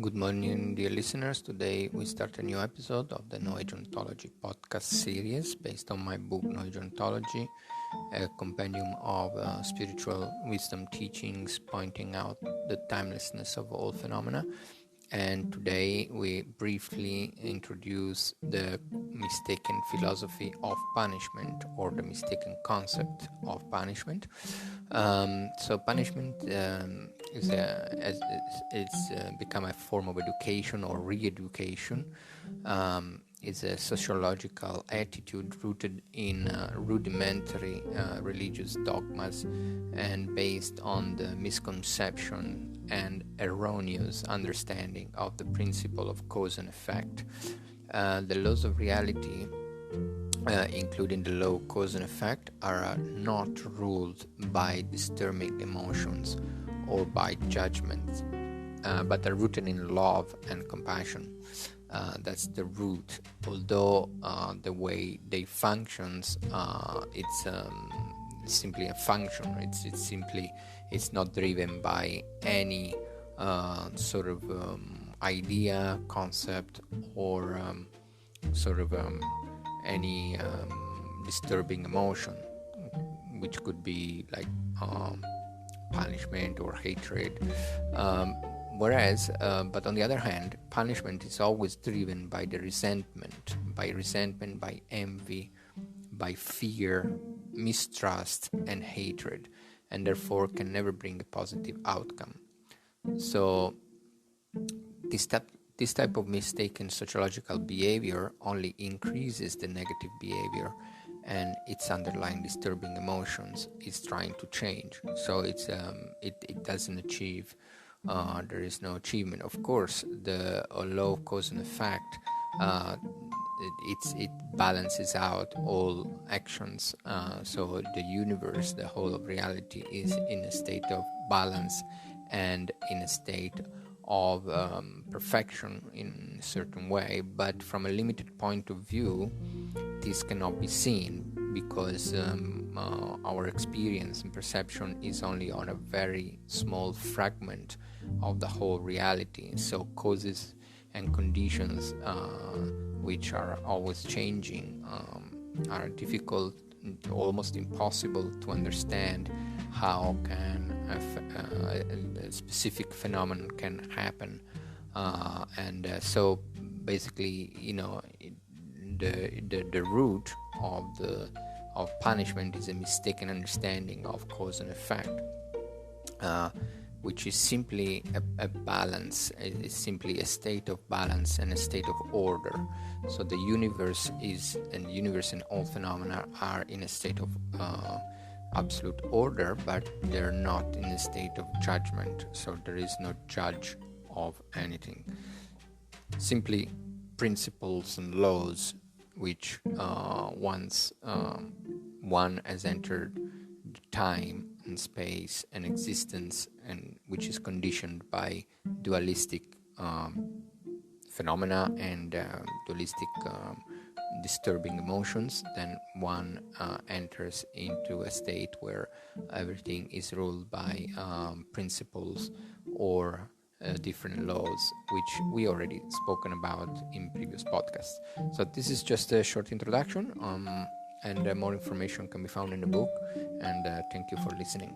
Good morning, dear listeners. Today we start a new episode of the No Age Ontology podcast series based on my book No Age Ontology, a compendium of spiritual wisdom teachings pointing out the timelessness of all phenomena. And today we briefly introduce the mistaken philosophy of punishment, or the mistaken concept of punishment. So punishment it's become a form of education or re-education. It's a sociological attitude rooted in rudimentary religious dogmas and based on the misconception and erroneous understanding of the principle of cause and effect. The laws of reality, including the law of cause and effect, are not ruled by disturbing emotions or by judgments, but are rooted in love and compassion. That's the root. Although the way they functions, it's simply a function. It's not driven by any sort of idea, concept, or any disturbing emotion, which could be like punishment or hatred. But on the other hand, punishment is always driven by the resentment, by envy, by fear, mistrust, and hatred, and therefore can never bring a positive outcome. So this type of mistaken sociological behavior only increases the negative behavior, and its underlying disturbing emotions is trying to change. So it doesn't achieve. There is no achievement. Of course, the law of cause and effect, it balances out all actions. So the universe, the whole of reality, is in a state of balance and in a state of perfection in a certain way. But from a limited point of view, this cannot be seen because our experience and perception is only on a very small fragment of the whole reality. So causes and conditions, which are always changing, are difficult, almost impossible to understand how can a specific phenomenon can happen. So basically, the root of punishment is a mistaken understanding of cause and effect, which is simply a balance. It's simply a state of balance and a state of order. So the universe and all phenomena are in a state of absolute order, but they're not in a state of judgment. So there is no judge of anything. Simply principles and laws which once one has entered time and space and existence, and which is conditioned by dualistic phenomena and dualistic disturbing emotions, then one enters into a state where everything is ruled by principles or different laws, which we already spoken about in previous podcasts. So this is just a short introduction, and more information can be found in the book, and thank you for listening.